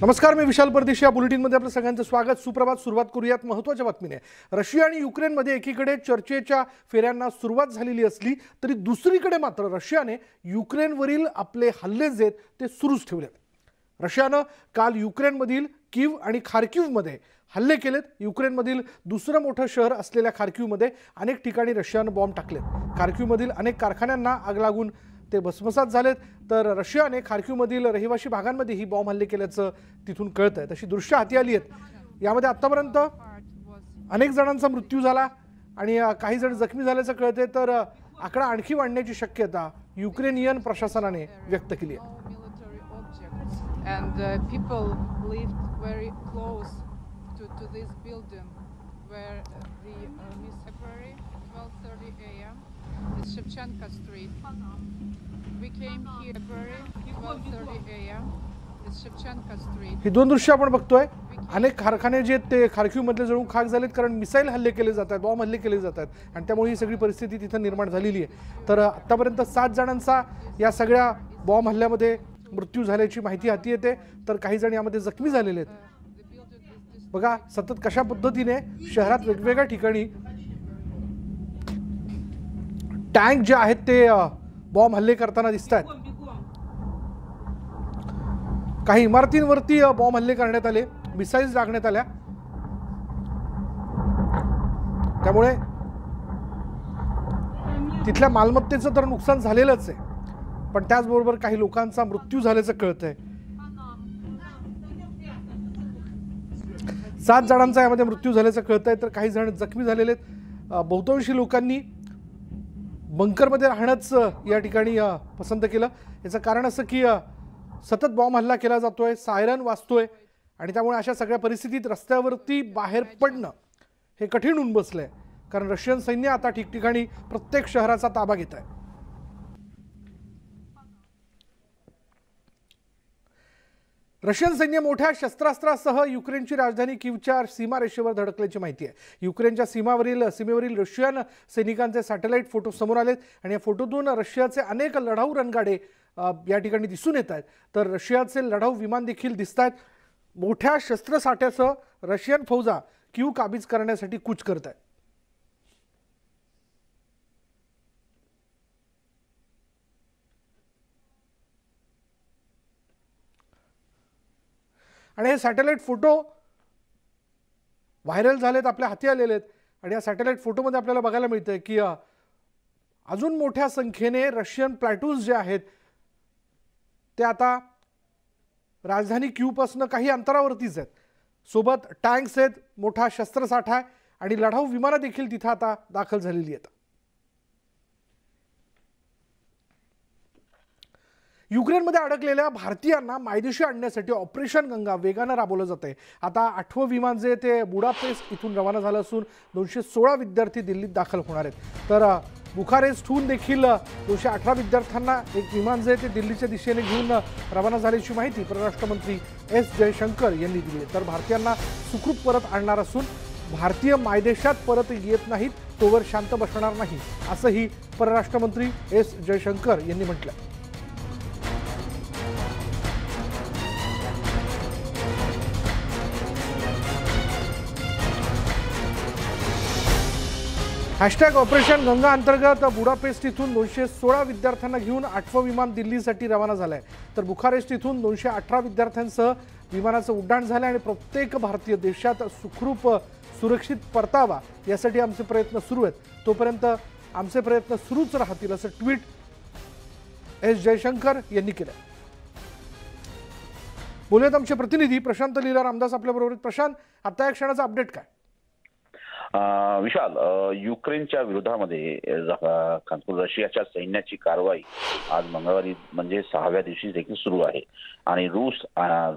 नमस्कार, मी विशाल परदेशी. या बुलेटिनमध्ये आपलं सगळ्यांचं स्वागत. सुप्रभात. सुरुवात करूयात महत्त्वाच्या बातमीने. रशिया आणि युक्रेनमध्ये एकीकडे चर्चेच्या फेऱ्यांना सुरुवात झालेली असली तरी दुसरीकडे मात्र रशियाने युक्रेनवरील आपले हल्ले जे ते सुरूच ठेवलेत. रशियानं काल युक्रेनमधील कीव आणि खार्किव्हमध्ये हल्ले केलेत. युक्रेनमधील दुसरं मोठं शहर असलेल्या खार्किव्हमध्ये अनेक ठिकाणी रशियानं बॉम्ब टाकलेत. खार्किव्हमधील अनेक कारखान्यांना आग लागून ते भस्मसात झालेत. तर रशियाने खार्किव्हमधील रहिवासी भागांमध्ये ही बॉम्ब हल्ले केल्याचं तिथून कळतंय. तशी दृश्य हाती आली आहेत. यामध्ये आतापर्यंत अनेक जणांचा मृत्यू झाला आणि काही जण जखमी झाल्याचं कळतंय. तर आकडा आणखी वाढण्याची शक्यता युक्रेनियन प्रशासनाने व्यक्त केली आहे. It's Shevchenko Street. We came here February 12:30 a.m. It's Shevchenko Street. ही दोन दृश्य आपण बघतोय. अनेक कारखाने जे ते खार्किव्हमधले जळून खाक झालेत कारण मिसाईल हल्ले केले जात आहेत, बॉम्ब हल्ले केले जात आहेत आणि त्यामुळे ही सगळी परिस्थिती तिथं निर्माण झालेली आहे. तर आतापर्यंत 7 जणांचा या सगळ्या बॉम्ब हल्ल्यामध्ये मृत्यू झाल्याची माहिती हाती येते. तर काही जण यामध्ये जखमी झालेले आहेत. बघा सतत कशा पद्धतीने शहरात वेगवेगळ्या ठिकाणी टँक जे आहेत ते बॉम्ब हल्ले करताना दिसत आहेत. काही इमारतींवरती बॉम्ब हल्ले करण्यात आले, मिसाईल्स डागण्यात आल्या. त्यामुळे तिथल्या मालमत्तेचं तर नुकसान झालेलंच आहे, पण त्याचबरोबर काही लोकांचा मृत्यू झाल्याचं कळतंय. 7 जणांचा यामध्ये मृत्यू झाल्याचं कळतंय. तर काही जण जखमी झालेले आहेत. बहुतांशी लोकांनी बंकरमध्ये राहणंच या ठिकाणी पसंत केलं. याचं कारण असं की सतत बॉम्ब हल्ला केला जातोय, सायरन वाजतोय आणि त्यामुळे अशा सगळ्या परिस्थितीत रस्त्यावरती बाहेर पडणं हे कठीण होऊन बसलंय. कारण रशियन सैन्य आता ठिकठिकाणी प्रत्येक शहराचा ताबा घेत आहे. रशियन सैन्य मोठ्या शस्त्रास्त्रासह युक्रेनची राजधानी कीवच्या सीमारेषेवर धडकल्याची माहिती आहे. युक्रेनच्या सीमेवरील रशियन सैनिकांचे सॅटेलाइट फोटो समोर आलेत आणि या फोटोतून रशियाचे अनेक लढाऊ रणगाडे या ठिकाणी दिसून येत आहेत. तर रशियाचे लढाऊ विमान देखील दिसत आहेत. मोठ्या शस्त्रसाठ्यासह रशियन फौजा कीव काबीज करण्यासाठी कूच करत आहेत. आणि हे सॅटेलाइट फोटो व्हायरल झालेत, आपल्या हाती आलेले आहेत. आणि या सॅटेलाइट फोटोमध्ये आपल्याला बघायला मिळतंय की अजून मोठ्या संख्येने रशियन प्लॅटून्स जे आहेत ते आता राजधानी कीवपासून काही अंतरावरतीच आहेत. सोबत टँक्स आहेत, मोठा शस्त्रसाठा आहे आणि लढाऊ विमानं देखील तिथं आता दाखल झालेली आहेत. युक्रेनमध्ये अडकलेल्या भारतीयांना मायदेशी आणण्यासाठी ऑपरेशन गंगा वेगानं राबवलं जात आहे. आता 8वं विमान जे ते बुडापेस्ट इथून रवाना झालं असून 216 विद्यार्थी दिल्लीत दाखल होणार आहेत. तर बुखारेस्टहून देखील 218 विद्यार्थ्यांना एक विमान जे ते दिल्लीच्या दिशेने घेऊन रवाना झाल्याची माहिती परराष्ट्र मंत्री एस जयशंकर यांनी दिली आहे. तर भारतीयांना सुखरूप परत आणणार असून भारतीय मायदेशात परत येत नाहीत तोवर शांत बसणार नाही असंही परराष्ट्र मंत्री एस जयशंकर यांनी म्हटलं. हॅशटॅग ऑपरेशन गंगा अंतर्गत बुडापेस्ट इथून 216 विद्यार्थ्यांना घेऊन 8वं विमान दिल्लीसाठी रवाना झालं आहे. तर बुखारेस्ट इथून 218 विद्यार्थ्यांसह विमानाचं उड्डाण झालं आणि प्रत्येक भारतीय देशात सुखरूप सुरक्षित परतावा यासाठी आमचे प्रयत्न सुरू आहेत. तोपर्यंत आमचे प्रयत्न सुरूच राहतील असं ट्विट एस जयशंकर यांनी केलं. बोलूयात आमचे प्रतिनिधी प्रशांत लीला रामदास आपल्याबरोबर. प्रशांत, आता या क्षणाचा अपडेट काय? विशाल, युक्रेनच्या विरोधामध्ये रशियाच्या सैन्याची कारवाई आज मंगळवारी म्हणजे 6व्या दिवशी देखील सुरू आहे. आणि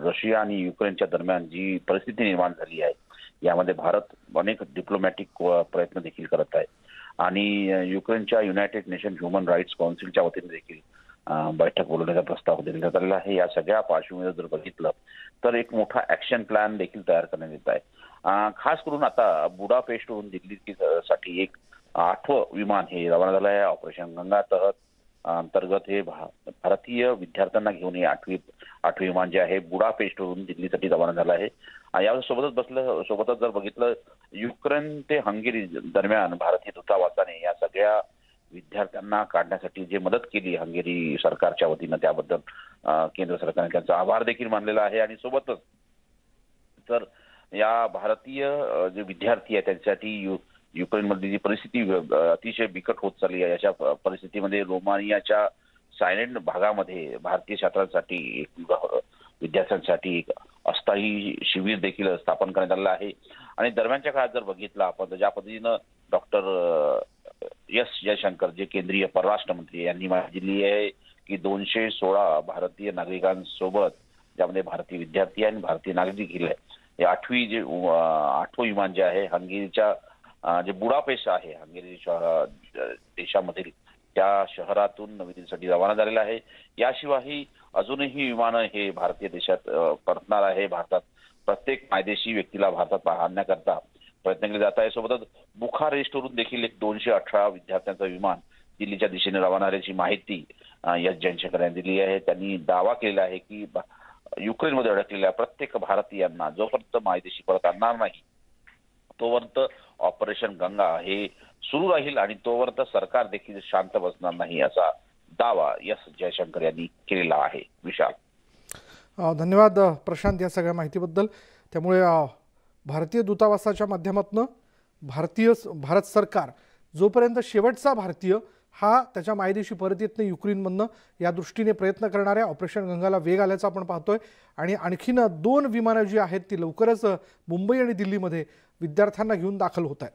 रशिया आणि युक्रेनच्या दरम्यान जी परिस्थिती निर्माण झाली आहे यामध्ये भारत अनेक डिप्लोमॅटिक प्रयत्न देखील करत आहे. आणि युक्रेनच्या युनायटेड नेशन ह्युमन राईट्स काउन्सिलच्या वतीने देखील बैठक बोलवण्याचा प्रस्ताव देण्यात आलेला आहे. या सगळ्या पार्श्वभूमीवर जर बघितलं तर एक मोठा ऍक्शन प्लॅन देखील तयार करण्यात येत आहे. खास करून आता बुडापेस्टहून दिल्लीसाठी एक 8वं विमान हे रवाना झालं आहे. ऑपरेशन गंगा तहत अंतर्गत हे भारतीय विद्यार्थ्यांना घेऊन हे आठवी विमान जे आहे बुडापेस्टवरून दिल्लीसाठी रवाना झालं आहे. आणि सोबतच जर बघितलं युक्रेन ते हंगेरी दरम्यान भारतीय दूतावासाने या सगळ्या विद्यार्थ्यांना काढण्यासाठी जे मदत केली हंगेरी सरकारच्या वतीनं त्याबद्दल केंद्र सरकारने त्यांचा आभार देखील मानलेला आहे. आणि सोबतच तर या भारतीय जे विद्यार्थी आहेत त्यांच्यासाठी युक्रेनमधली जी परिस्थिती अतिशय बिकट होत चालली आहे अशा परिस्थितीमध्ये रोमानियाच्या सायलेंट भागामध्ये भारतीय छात्रांसाठी विद्यार्थ्यांसाठी एक अस्थायी शिबिर देखील स्थापन करण्यात आलेलं आहे. आणि दरम्यानच्या काळात जर बघितलं आपण तर ज्या पद्धतीनं डॉक्टर एस जयशंकर जे केंद्रीय परराष्ट्र मंत्री यांनी माहिती दिली आहे की 216 भारतीय नागरिकांसोबत ज्यामध्ये भारतीय विद्यार्थी आणि भारतीय नागरिक गेले हे आठवं विमान जे आहे हंगेरीच्या जे बुडापेस्ट आहे हंगेरी देशामधील त्या शहरातून नवी दिल्लीसाठी रवाना झालेलं आहे. याशिवायही अजूनही विमानं हे भारतीय देशात परतणार आहे. भारतात प्रत्येक मायदेशी व्यक्तीला भारतात आणण्याकरता प्रयत्न केले जात आहे. सोबतच बुखारेस्टवरून देखील एक 218 विद्यार्थ्यांचं विमान दिल्लीच्या दिशेने रवाना झाल्याची माहिती एस जयशंकर यांनी दिली आहे. त्यांनी दावा केलेला आहे की युक्रेनमध्ये अडकलेल्या प्रत्येक भारतीयांना जोपर्यंत मायदेशी परत आणणार नाही तोपर्यंत ऑपरेशन गंगा हे सुरू राहील आणि तोपर्यंत सरकार देखील शांत बसणार नाही असा दावा एस जयशंकर यांनी केलेला आहे. विशाल, धन्यवाद प्रशांत या सगळ्या माहितीबद्दल. त्यामुळे भारतीय दूतावासाच्या माध्यमातून भारत सरकार जोपर्यंत शेवटचा भारतीय हा त्याच्या मायदेशी परत येत नाही युक्रेनमधनं या दृष्टीने प्रयत्न करणारे ऑपरेशन गंगाला वेग आल्याचं आपण पाहतोय. आणि आणखीन 2 विमानं जी आहेत ती लवकरच मुंबई आणि दिल्लीमध्ये विद्यार्थ्यांना घेऊन दाखल होत आहेत.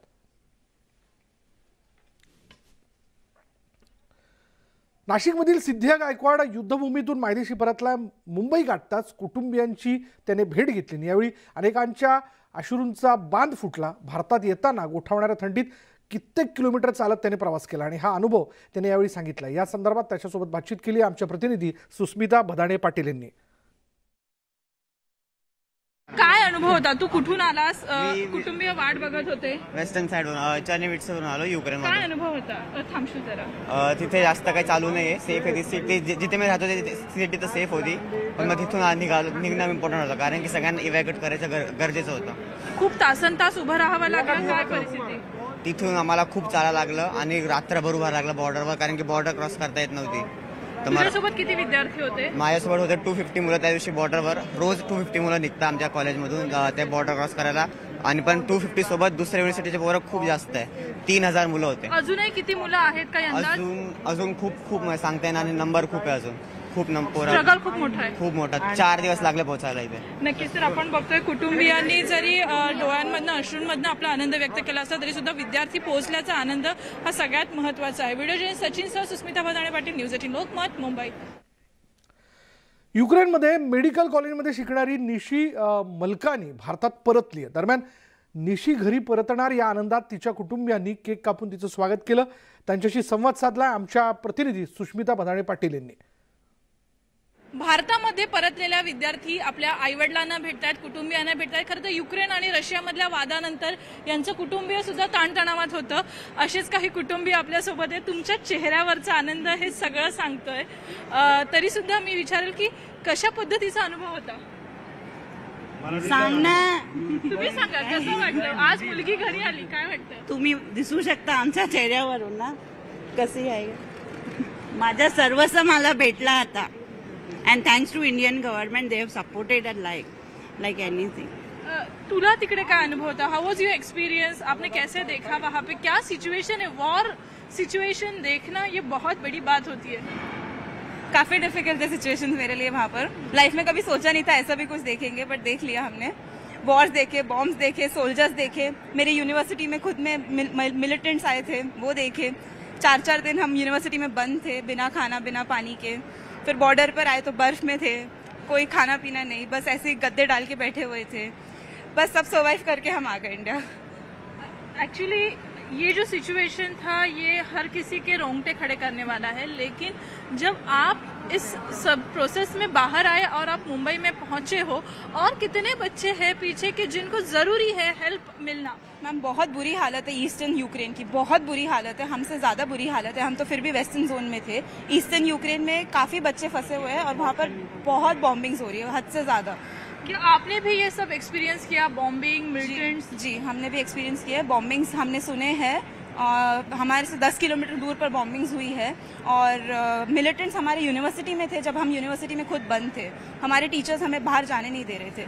नाशिकमधील सिद्धिया गायकवाड युद्धभूमीतून मायदेशी परतला. मुंबई गाठताच कुटुंबियांची त्याने भेट घेतली. यावेळी अनेकांच्या अश्रूंचा बांध फुटला. भारतात येताना गोठवणाऱ्या थंडीत कित्येक किलोमीटर चालत त्याने प्रवास केला आणि हा अनुभव त्याने यावेळी सांगितला. या संदर्भात त्याच्यासोबत बातचीत केली आमच्या प्रतिनिधी सुस्मिता भदाणे पाटील यांनी. काय अनुभव होता? तू कुठून आलास? कुटुंबीय वाट बघत होते. वेस्टर्न साईडवरून चर्निविट्सवरून आलो युक्रेन काय अनुभव होता? थांबशील जरा. तिथे जास्त काही चालू नाहीये. सेफ आहे ती सिटी. जिथे मी राहतो ती सिटी तर सेफ होती पण मग तिथून निघणं इम्पॉर्टंट होतं कारण की सगळ्यांना इव्हॅक्युएट करायचं गरजेचं होतं. खूप तासन-तास उभं राहावं लागलं. काय परिस्थिती? तिथून आम्हाला खूप चालायला लागलं आणि रात्रभर उभं लागलं बॉर्डरवर कारण की बॉर्डर क्रॉस करता येत नव्हती. तुझ्यासोबत किती विद्यार्थी होते? माझ्यासोबत होते 250 मुलं. त्या दिवशी बॉर्डरवर रोज 250 मुलं निघतात आमच्या कॉलेजमधून ते बॉर्डर क्रॉस करायला. आणि पण 250 सोबत दुसऱ्या युनिव्हर्सिटीचे पोरं खूप जास्त आहे. 3000 मुलं होते. अजूनही किती मुलं आहेत काही अंदाज? अजून खूप सांगता येणार आणि नंबर खूप आहे. अजून खूप स्ट्रगल खूप मोठा आहे. खूप मोठा. 4 दिवस लागले पोहोचायला इथे. नक्कीच. तर आपण बघतोय कुटुंबियांनी जरी डोळ्यांमधनं अश्रूंमधनं आपला आनंद व्यक्त केला असता तरी सुद्धा विद्यार्थी पोहोचल्याचा आनंद हा सगळ्यात महत्त्वाचा आहे. व्हिडिओ जर्नलिस्ट सचिनसह सुस्मिता भदाणे पाटील, न्यूज 18 लोकमत, मुंबई. युक्रेनमध्ये मेडिकल कॉलेजमध्ये शिकणारी निशी मलकानी भारतात परतली आहे. दरम्यान निशी घरी परतणार या आनंदात तिच्या कुटुंबियांनी केक कापून तिचं स्वागत केलं. त्यांच्याशी संवाद साधला आमच्या प्रतिनिधी सुस्मिता भदाणे पाटील यांनी. भारतामध्ये परतलेल्या विद्यार्थी आपल्या आईवडिलांना भेटतात, कुटुंबियांना भेटतात. खरं तर युक्रेन आणि रशियामधल्या वादानंतर यांचं कुटुंबीय सुद्धा ताणतणावात होतं. असेच काही कुटुंबीय आपल्यासोबत आहे. तुमच्या चेहऱ्यावरचा आनंद हे सगळं सांगतोय. तरी सुद्धा मी विचारेल की कशा पद्धतीचा अनुभव होता? सांग ना. तुम्ही सांगा कसं वाटलं? आज मुलगी घरी आली, काय वाटतं? तुम्ही दिसू शकता आमच्या चेहऱ्यावरून ना कशी आहे. माझा सर्वस्व मला भेटला आता. And thanks to Indian government, they have supported us like anything. तुला तिकडे काय अनुभव होता? हाउ वाज योर एक्सपीरियंस? आपने कैसे देखा वहाँ पे? क्या सिचुएशन है? वॉर सिचुएशन देखना ये बहुत बड़ी बात होती है. काफ़ी डिफिकल्ट है सिचुएशन मेरे लिए वहाँ पर. लाइफ में कभी सोचा नहीं था ऐसा भी कुछ देखेंगे बट देख लिया हमने. वॉर्स देखे, बॉम्ब्स देखे, सोल्जर्स देखे. मेरी यूनिवर्सिटी में खुद में मिलिटेंट्स आए थे, वो देखे. 4-4 दिन हम यूनिवर्सिटी में बंद थे, बिना खाना बिना पानी के. फिर बॉर्डर पर आए तो बर्फ में थे, कोई खाना पीना नहीं, बस ऐसे ही गद्दे डाल के बैठे हुए थे. बस सब सर्वाइव करके हम आ गए इंडिया. एक्चुअली ये जो सिचुएशन था ये हर किसी के रोंगटे खड़े करने वाला है, लेकिन जब आप इस सब प्रोसेस में बाहर आए और आप मुंबई में पहुंचे हो, और कितने बच्चे हैं पीछे के जिनको ज़रूरी है हेल्प मिलना। मैम बहुत बुरी हालत है ईस्टर्न यूक्रेन की, बहुत बुरी हालत है, हमसे ज़्यादा बुरी हालत है। हम तो फिर भी वेस्टर्न जोन में थे, ईस्टर्न यूक्रेन में काफ़ी बच्चे फंसे हुए हैं और वहाँ पर बहुत बॉम्बिंग्स हो रही है, हद से ज़्यादा। क्या आपने भी ये सब एक्सपीरियंस किया, बॉम्बिंग, मिलिटेंट्स? जी हमने भी एक्सपीरियंस किया है, बॉम्बिंग्स हमने सुने हैं। हमारे से 10 किलोमीटर दूर पर बॉम्बिंग्स हुई है और मिलिटेंट्स हमारे यूनिवर्सिटी में थे जब हम यूनिवर्सिटी में खुद बंद थे। हमारे टीचर्स हमें बाहर जाने नहीं दे रहे थे।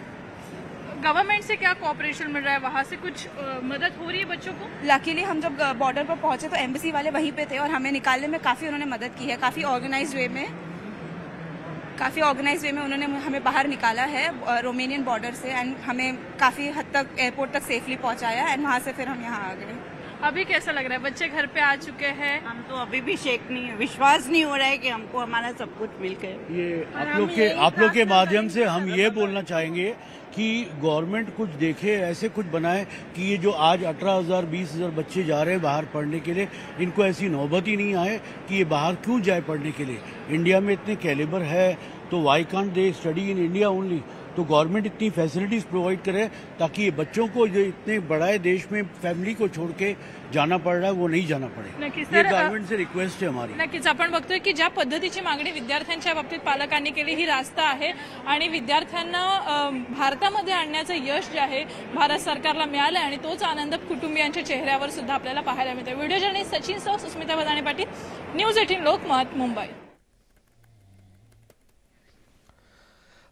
गवर्नमेंट से क्या कोऑपरेशन मिल रहा है, वहाँ से कुछ मदद हो रही है बच्चों को? लकीली हम जब बॉर्डर पर पहुंचे तो एम्बेसी वाले वहीं पे थे और हमें निकालने में काफ़ी उन्होंने मदद की है, काफ़ी ऑर्गेनाइज्ड वे में उन्होंने हमें बाहर निकाला है रोमेनियन बॉर्डर से, एंड हमें काफ़ी हद तक एयरपोर्ट तक सेफली पहुंचाया, एंड वहाँ से फिर हम यहाँ आ गए। अभी कैसा लग रहा है, बच्चे घर पे आ चुके हैं? हम तो अभी भी विश्वास नहीं हो रहा है कि हमको हमारा सब कुछ मिल गया। ये आप लोग के माध्यम से हम ये बोलना चाहेंगे कि गवर्नमेंट कुछ देखे, ऐसे कुछ बनाए कि ये जो आज 18,000 20,000 बच्चे जा रहे हैं बाहर पढ़ने के लिए, इनको ऐसी नौबत ही नहीं आए कि ये बाहर क्यों जाए पढ़ने के लिए। इंडिया में इतने कैलिबर है तो why can't they study in India only. तो गवर्नमेंट इतनी फैसिलिटीज प्रोवाइड करे ताकि ये बच्चों को जो इतने बड़ा देश में फॅमिली को छोड़ के जाना पड़ रहा है वो नहीं जाना पड़े। ये गवर्नमेंट से रिक्वेस्ट आहे हमारी। नक्कीच आपण बघतोय की ज्या पद्धतीची मागणी विद्यार्थ्यांच्या बाबतीत पालकांनी केली ही रास्त आहे आणि विद्यार्थ्यांना भारतामध्ये आणण्याचं यश जे आहे भारत सरकारला मिळालं आणि तोच आनंद कुटुंबियांच्या चेहऱ्यावर सुद्धा आपल्याला पाहायला मिळतोय। व्हिडिओ जर्नलिस्ट सचिन सह सुस्मिता भदाणे पाटील, न्यूज 18 लोकमत, मुंबई।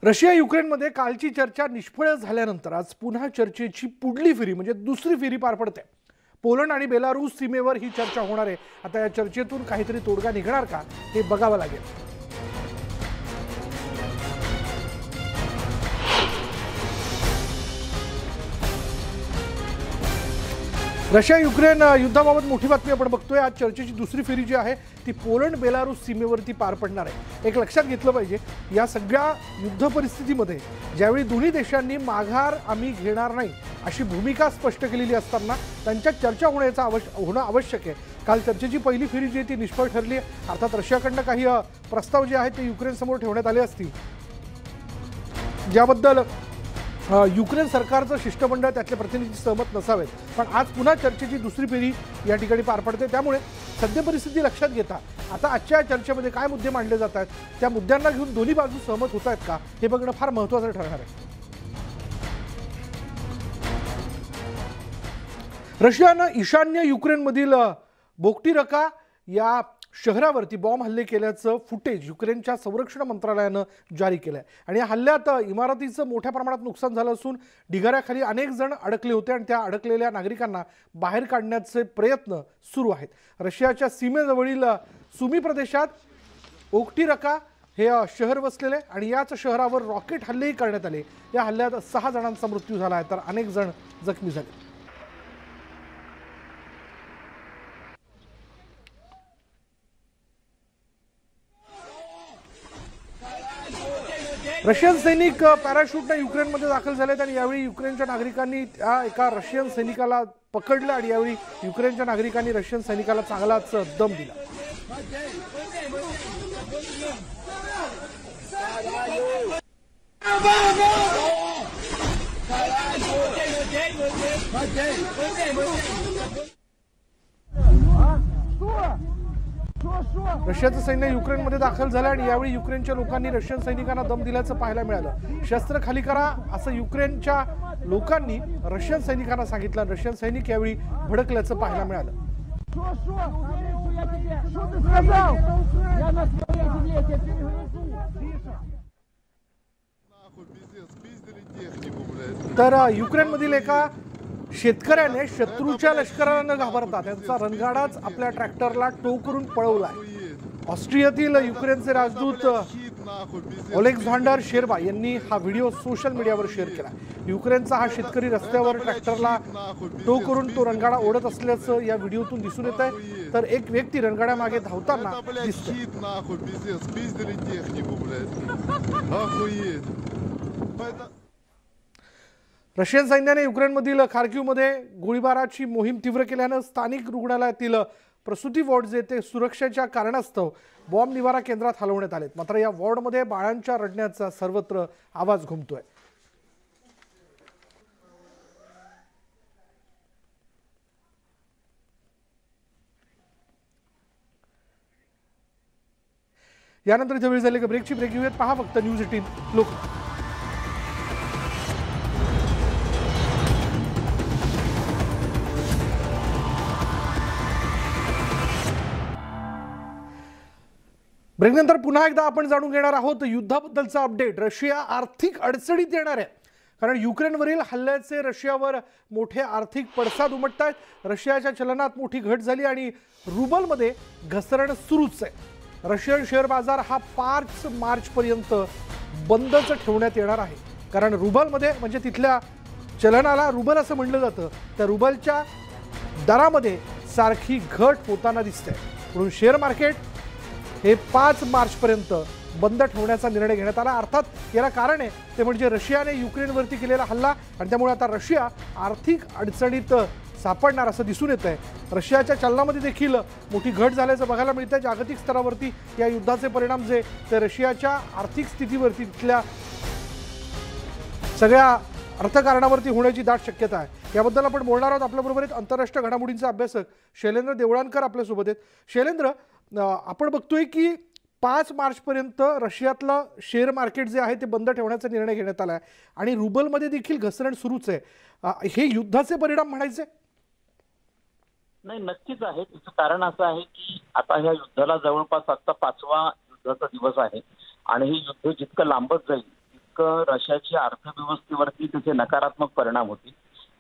रशिया युक्रेनमध्ये कालची चर्चा निष्फळ झाल्यानंतर आज पुन्हा चर्चेची पुढली फेरी म्हणजे दुसरी फेरी पार पडते। पोलंड आणि बेलारूस सीमेवर ही चर्चा होणार आहे। आता या चर्चेतून काहीतरी तोडगा निघणार का हे बघावं लागेल। रशिया युक्रेन युद्धाबाबत मोठी बातमी आपण बघतोय। आज चर्चेची दुसरी फेरी जी आहे ती पोलंड बेलारूस सीमेवरती पार पडणार आहे। एक लक्षात घेतलं पाहिजे, या सगळ्या युद्ध परिस्थितीमध्ये ज्यावेळी दोन्ही देशांनी माघार आम्ही घेणार नाही अशी भूमिका स्पष्ट केलेली असताना त्यांच्यात चर्चा होणं आवश्यक आहे। काल चर्चेची पहिली फेरी जी ती निष्फळ ठरली आहे। अर्थात रशियाकडनं काही प्रस्ताव जे आहेत ते युक्रेन समोर ठेवण्यात आले असतील, ज्याबद्दल युक्रेन सरकारचं शिष्टमंडळ त्यातले प्रतिनिधी सहमत नसावेत। पण आज पुन्हा चर्चेची दुसरी फेरी या ठिकाणी पार पडते। त्यामुळे सद्य परिस्थिती लक्षात घेता आता आजच्या चर्चेमध्ये काय मुद्दे मांडले जात आहेत, त्या मुद्द्यांना घेऊन दोन्ही बाजू सहमत होत आहेत का हे बघणं फार महत्त्वाचं ठरणार आहे। रशियानं ईशान्य युक्रेनमधील बोक्टिरका या शहरावरती बॉम्ब हल्ले केल्याचं फुटेज युक्रेनच्या संरक्षण मंत्रालयानं जारी केलं आहे। आणि या हल्ल्यात इमारतीचं मोठ्या प्रमाणात नुकसान झालं असून ढिगाऱ्याखाली अनेक जण अडकले होते आणि त्या अडकलेल्या नागरिकांना बाहेर काढण्याचे प्रयत्न सुरू आहेत। रशियाच्या सीमेजवळील सुमी प्रदेशात ओक्टिरका हे शहर वसलेले आणि याच शहरावर रॉकेट हल्लेही करण्यात आले। या हल्ल्यात 6 जणांचा मृत्यू झाला आहे तर अनेक जण जखमी झाले। रशियन सैनिक पॅराशूटने युक्रेनमध्ये दाखल झालेत आणि यावेळी युक्रेनच्या नागरिकांनी त्या एका रशियन सैनिकाला पकडलं आणि यावेळी युक्रेनच्या नागरिकांनी रशियन सैनिकाला चांगलाच दम दिला। रशियाचं सैन्य युक्रेनमध्ये दाखल झालं आणि यावेळी युक्रेनच्या लोकांनी रशियन सैनिकांना दम दिल्याचं पाहायला मिळालं। शस्त्र खाली करा असं युक्रेनच्या लोकांनी रशियन सैनिकांना सांगितलं। रशियन सैनिक यावेळी भडकल्याचं पाहायला मिळालं। तर युक्रेनमधील एका शेतकऱ्याने शत्रूच्या लष्कराला न घाबरता त्यांचा रणगाडाच आपल्या ट्रॅक्टरला टो करून पळवलाय। ऑस्ट्रियातील युक्रेनचे राजदूत ओलेक्झांडर शेरबा यांनी हा व्हिडिओ सोशल मीडियावर शेअर केला। युक्रेनचा हा शेतकरी रस्त्यावर ट्रॅक्टरला टो करून तो रणगाडा ओढत असल्याचं या व्हिडिओतून दिसून येत आहे। तर एक व्यक्ती रणगाड्यामागे धावताना दिसतोय। रशियन सैन्याने युक्रेनमधील खार्किव्हमध्ये गोळीबाराची मोहीम तीव्र केल्यानं स्थानिक रुग्णालयातील प्रसूती वॉर्ड जे ते सुरक्षेच्या कारणास्तव बॉम्ब निवारा केंद्रात हलवण्यात आलेत. मात्र या वॉर्डमध्ये बाळांच्या रडण्याचा सर्वत्र आवाज घुमतोय. यानंतर इथे वेळ झाली का ब्रेकची. ब्रेक घेऊयात. पहा फक्त न्यूज 18 लोक. ब्रेकनंतर पुन्हा एकदा आपण जाणून घेणार आहोत युद्धाबद्दलचा अपडेट. रशिया आर्थिक अडचणीत येणार आहे, कारण युक्रेनवरील हल्ल्याचे रशियावर मोठे आर्थिक पडसाद उमटत आहेत. रशियाच्या चलनात मोठी घट झाली आणि रुबलमध्ये घसरण सुरूच आहे. रशियन शेअर बाजार हा 5 मार्चपर्यंत बंदच ठेवण्यात येणार आहे, कारण रुबलमध्ये म्हणजे तिथल्या चलनाला रुबल असं म्हणलं जातं, त्या रुबलच्या दरामध्ये सारखी घट होताना दिसते. म्हणून शेअर मार्केट हे 5 मार्चपर्यंत बंद ठेवण्याचा निर्णय घेण्यात आला. अर्थात याला कारण आहे ते म्हणजे रशियाने युक्रेनवरती केलेला हल्ला, आणि त्यामुळे आता रशिया आर्थिक अडचणीत सापडणार असं दिसून येत आहे. रशियाच्या चलनामध्ये देखील मोठी घट झाल्याचं बघायला मिळतं. जागतिक स्तरावरती या युद्धाचे परिणाम जे ते रशियाच्या आर्थिक स्थितीवरती, तिथल्या सगळ्या अर्थकारणावरती होण्याची दाट शक्यता आहे. याबद्दल आपण बोलणार आहोत. आपल्याबरोबर आहेत आंतरराष्ट्रीय घडामोडींचे अभ्यासक शैलेंद्र देवळानकर आपल्यासोबत आहेत. शैलेंद्र, आपण बघतोय की 5 मार्चपर्यंत रशियातलं शेअर मार्केट जे आहे ते बंद ठेवण्याचा निर्णय घेण्यात आला आहे आणि रुबलमध्ये देखील घसरण सुरूच आहे. हे युद्धाचे परिणाम म्हणायचे? नाही, नक्कीच आहे. त्याचं कारण असं आहे की आता ह्या युद्धाला जवळपास आता 5वा युद्धाचा दिवस आहे आणि हे युद्ध जितकं लांबत जाईल तितकं रशियाच्या अर्थव्यवस्थेवरती त्याचे नकारात्मक परिणाम होतील.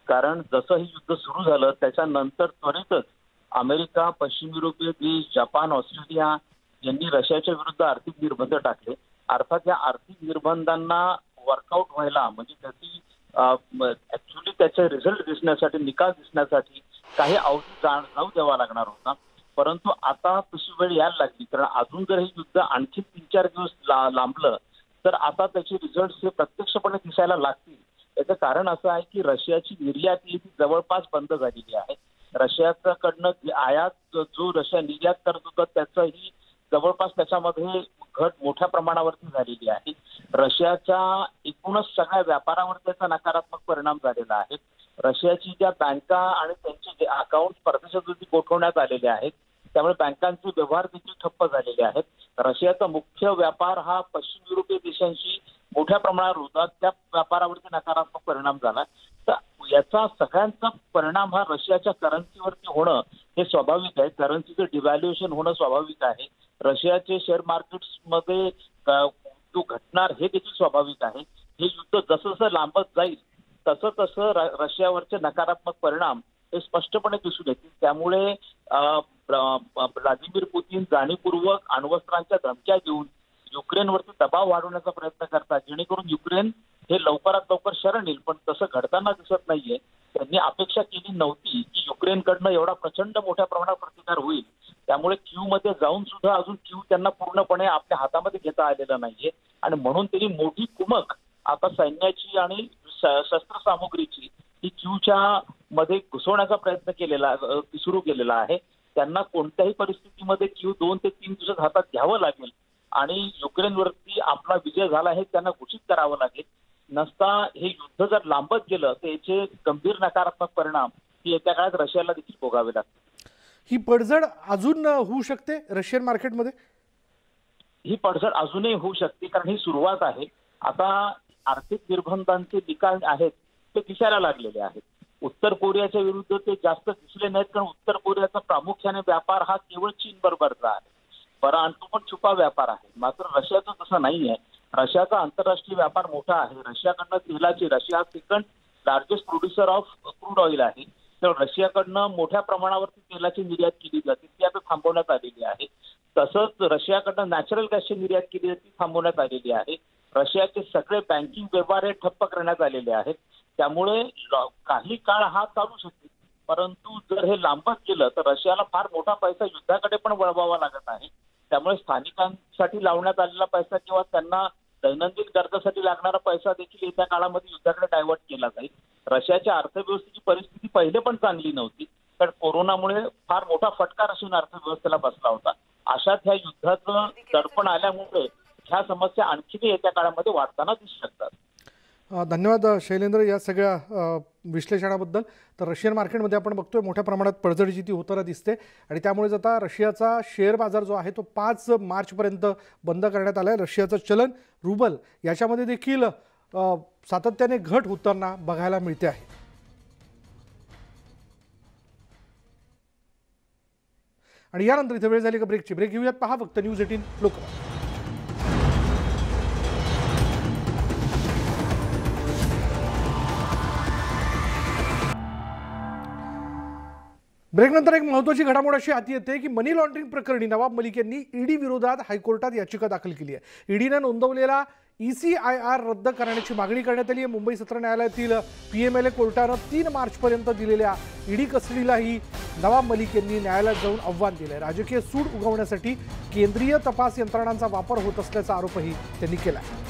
कारण जसं हे युद्ध सुरू झालं त्याच्यानंतर त्वरितच अमेरिका, पश्चिम युरोपीय देश, जपान, ऑस्ट्रेलिया यांनी रशियाच्या विरुद्ध आर्थिक निर्बंध टाकले. अर्थात या आर्थिक निर्बंधांना वर्कआउट व्हायला म्हणजे त्याची ऍक्च्युली त्याचे रिझल्ट दिसण्यासाठी, निकाल दिसण्यासाठी काही अवधी जाऊ द्यावा लागणार होता. परंतु आता तशी वेळ यायला लागली, कारण अजून जर हे युद्ध आणखी 3-4 दिवस लांबलं तर आता त्याचे रिझल्ट हे प्रत्यक्षपणे दिसायला लागतील. याचं कारण असं आहे की रशियाची निर्यात ही जवळपास बंद झालेली आहे. रशियाकडनं आयात जो रशिया निर्यात करत होता त्याचंही जवळपास त्याच्यामध्ये घट मोठ्या प्रमाणावरती झालेली आहे. रशियाच्या एकूणच सगळ्या व्यापारावर त्याचा नकारात्मक परिणाम झालेला आहे. रशियाची ज्या बँका आणि त्यांचे जे अकाउंट परदेशात गोठवण्यात आलेले आहेत त्यामुळे बँकांचे व्यवहार देखील ठप्प झालेले आहेत. रशियाचा मुख्य व्यापार हा पश्चिम युरोपीय देशांशी मोठ्या प्रमाणावर होता, त्या व्यापारावरती नकारात्मक परिणाम झाला. तर याचा सगळ्यांचा परिणाम हा रशियाच्या करन्सीवरती होणं हे स्वाभाविक आहे. करन्सीचं डिव्हॅल्युएशन होणं स्वाभाविक आहे. रशियाचे शेअर मार्केट्समध्ये जो घटणार हे देखील स्वाभाविक आहे. हे युद्ध जसं जसं लांबत जाईल तसं तसं रशियावरचे नकारात्मक परिणाम हे स्पष्टपणे दिसून येतील. त्यामुळे व्लादिमीर पुतीन जाणीवपूर्वक अण्वस्त्रांच्या धमक्या देऊन युक्रेनवरती दबाव वाढवण्याचा प्रयत्न करतात, जेणेकरून युक्रेन हे लवकरात लवकर शरण येईल. पण तसं घडताना दिसत नाहीये. त्यांनी अपेक्षा केली नव्हती की युक्रेनकडनं एवढा प्रचंड मोठ्या प्रमाणात प्रतिकार होईल. त्यामुळे क्यूमध्ये जाऊन सुद्धा अजून क्यू त्यांना पूर्णपणे आपल्या हातामध्ये घेता आलेला नाहीये आणि म्हणून त्यांनी मोठी कुमक आता सैन्याची आणि शस्त्रसामुग्रीची ही क्यूच्या मध्ये घुसवण्याचा प्रयत्न केलेला सुरू केलेला आहे. त्यांना कोणत्याही परिस्थितीमध्ये क्यू 2 ते 3 दिवसात हातात घ्यावं लागेल आणि युक्रेनवरती आपला विजय झाला हे त्यांना घोषित करावं लागेल. नसता हे युद्ध जर लांबत गेलं तर याचे गंभीर नकारात्मक परिणाम ही येत्या काळात रशियाला देखील भोगावे लागतील. ही पडझड अजून होऊ शकते रशियन मार्केटमध्ये? ही पडझड अजूनही होऊ शकते, कारण ही सुरुवात आहे. आता आर्थिक निर्बंधांचे निकाल आहेत ते दिसायला लागलेले आहेत. उत्तर कोरियाच्या विरुद्ध ते जास्त दिसले नाहीत, कारण उत्तर कोरियाचा प्रामुख्याने व्यापार हा केवळ चीन बरोबरचा आहे, परंतु पण छुपा व्यापार आहे. मात्र रशियाचा तसं नाही आहे. रशियाचा आंतरराष्ट्रीय व्यापार मोठा आहे. रशियाकडनं तेलाची, Russia second largest producer of crude oil आहे, तर रशियाकडनं मोठ्या प्रमाणावरती तेलाची निर्यात केली जाते, ती आता थांबवण्यात आलेली आहे. तसंच रशियाकडनं नॅचरल गॅसची निर्यात केली जाते, ती थांबवण्यात आलेली आहे. रशियाचे सगळे बँकिंग व्यवहार हे ठप्प करण्यात आलेले आहेत. त्यामुळे काही काळ हा चालू शकेल, परंतु जर हे लांबत गेलं तर रशियाला फार मोठा पैसा युद्धाकडे पण वळवावा लागत आहे. त्यामुळे स्थानिकांसाठी लावण्यात आलेला पैसा किंवा त्यांना दैनंदिन गरजासाठी लागणारा पैसा देखील येत्या काळामध्ये युद्धाकडे डायव्हर्ट केला जाईल. रशियाच्या अर्थव्यवस्थेची परिस्थिती पहिले पण चांगली नव्हती, कारण कोरोनामुळे फार मोठा फटका रशियन अर्थव्यवस्थेला बसला होता. अशात ह्या युद्धाचं दडपण आल्यामुळे ह्या समस्या आणखी येत्या काळामध्ये वाढताना दिसू शकतात. धन्यवाद शैलेंद्र या सगळ्या विश्लेषणाबद्दल. तर रशियन मार्केटमध्ये आपण बघतोय मोठ्या प्रमाणात पडझड ती होताना दिसते आणि त्यामुळेच आता रशियाचा शेअर बाजार जो आहे तो 5 मार्चपर्यंत बंद करण्यात आला आहे. रशियाचं चलन रुबल याच्यामध्ये देखील सातत्याने घट होताना बघायला मिळते आहे. आणि यानंतर इथे वेळ झाली का ब्रेकची. ब्रेक घेऊयात. पहा फक्त न्यूज 18 लोकमत. ब्रेकनंतर एक महत्त्वाची घडामोड अशी हाती येते की मनी लॉन्ड्रिंग प्रकरणी नवाब मलिक यांनी ईडी विरोधात हायकोर्टात याचिका दाखल केली आहे. ईडीने नोंदवलेला ECIR रद्द करण्याची मागणी करण्यात आली आहे. मुंबई सत्र न्यायालयातील PMLA कोर्टानं 3 मार्चपर्यंत दिलेल्या ईडी कस्टडीलाही नवाब मलिक यांनी न्यायालयात जाऊन आव्हान दिलं आहे. राजकीय सूड उगवण्यासाठी केंद्रीय तपास यंत्रणांचा वापर होत असल्याचा आरोपही त्यांनी केला आहे.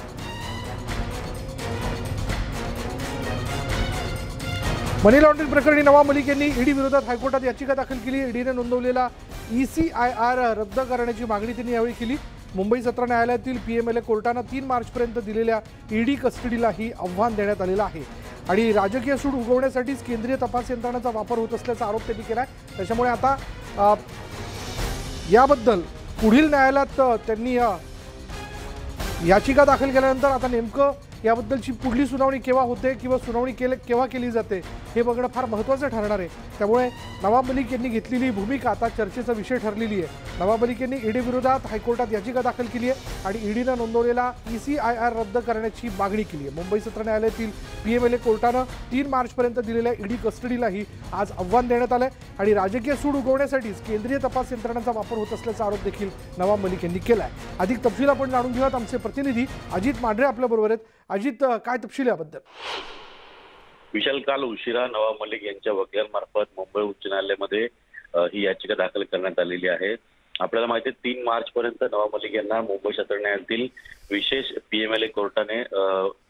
मनी लॉन्ड्रिंग प्रकरणी नवाब मलिक यांनी ईडी विरोधात हायकोर्टात याचिका दाखल केली. ईडीने नोंदवलेला ECIR रद्द करण्याची मागणी त्यांनी यावेळी केली. मुंबई सत्र न्यायालयातील PMLA कोर्टानं 3 मार्चपर्यंत दिलेल्या ईडी कस्टडीलाही आव्हान देण्यात आलेलं आहे आणि राजकीय सूड उगवण्यासाठीच केंद्रीय तपास यंत्रणांचा वापर होत असल्याचा आरोप त्यांनी केला आहे. त्याच्यामुळे आता याबद्दल पुढील न्यायालयात त्यांनी याचिका दाखल केल्यानंतर आता नेमकं याबद्दलची पुढली सुनावणी केव्हा होते किंवा सुनावणी केव्हा केली जाते हे बघणं फार महत्त्वाचं ठरणार आहे. त्यामुळे नवाब मलिक यांनी घेतलेली भूमिका आता चर्चेचा विषय ठरलेली आहे. नवाब मलिक यांनी ईडी विरोधात हायकोर्टात याचिका दाखल केली आहे आणि ईडीनं नोंदवलेला ECIR रद्द करण्याची मागणी केली आहे. मुंबई सत्र न्यायालयातील PMLA कोर्टानं 3 मार्चपर्यंत दिलेल्या ईडी कस्टडीलाही आज आव्हान देण्यात आलंय आणि राजकीय सूड उगवण्यासाठीच केंद्रीय तपास यंत्रणांचा वापर होत असल्याचा आरोप देखील नवाब मलिक यांनी केला आहे. अधिक तपशील आपण जाणून घेऊयात. आमचे प्रतिनिधी अजित मांढरे आपल्याबरोबर आहेत. अजित, काय तपशील याबद्दल? विशाल, काल उशिरा नवाब मलिक यांच्या वकिलांमार्फत मुंबई उच्च न्यायालयामध्ये ही याचिका दाखल करण्यात आलेली आहे. आपल्याला माहिती आहे 3 मार्च पर्यंत नवाब मलिक यांना मुंबई सत्र न्यायालयातील विशेष PMLA कोर्टाने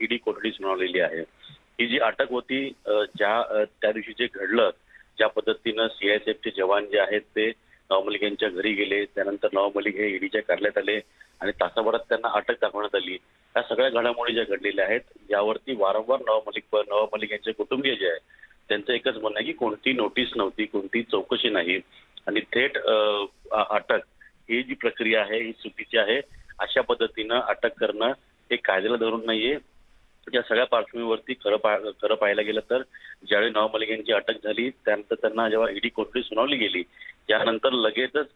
ईडी कोठडी सुनावलेली आहे. ही जी अटक होती, त्या दिवशी जे घडलं, ज्या पद्धतीनं CISFचे जवान जे आहेत ते नवाब मलिक यांच्या घरी गेले, त्यानंतर नवाब मलिक हे ईडीच्या कार्यालयात आले आणि तासाभरात त्यांना अटक दाखवण्यात आली. या सगळ्या घडामोडी ज्या घडलेल्या आहेत यावरती वारंवार नवाब मलिक यांचे कुटुंबीय जे आहे त्यांचं एकच म्हणणं आहे की कोणती नोटीस नव्हती, कोणती चौकशी नाही आणि थेट अटक ही जी प्रक्रिया आहे ही चुकीची आहे. अशा पद्धतीनं अटक करणं हे कायद्याला धरून नाहीये. या सगळ्या पार्श्वभूमीवरती खरं पाहायला गेलं तर ज्यावेळी नवाब मलिक यांची अटक झाली त्यानंतर त्यांना जेव्हा ईडी कोठडी सुनावली गेली त्यानंतर लगेचच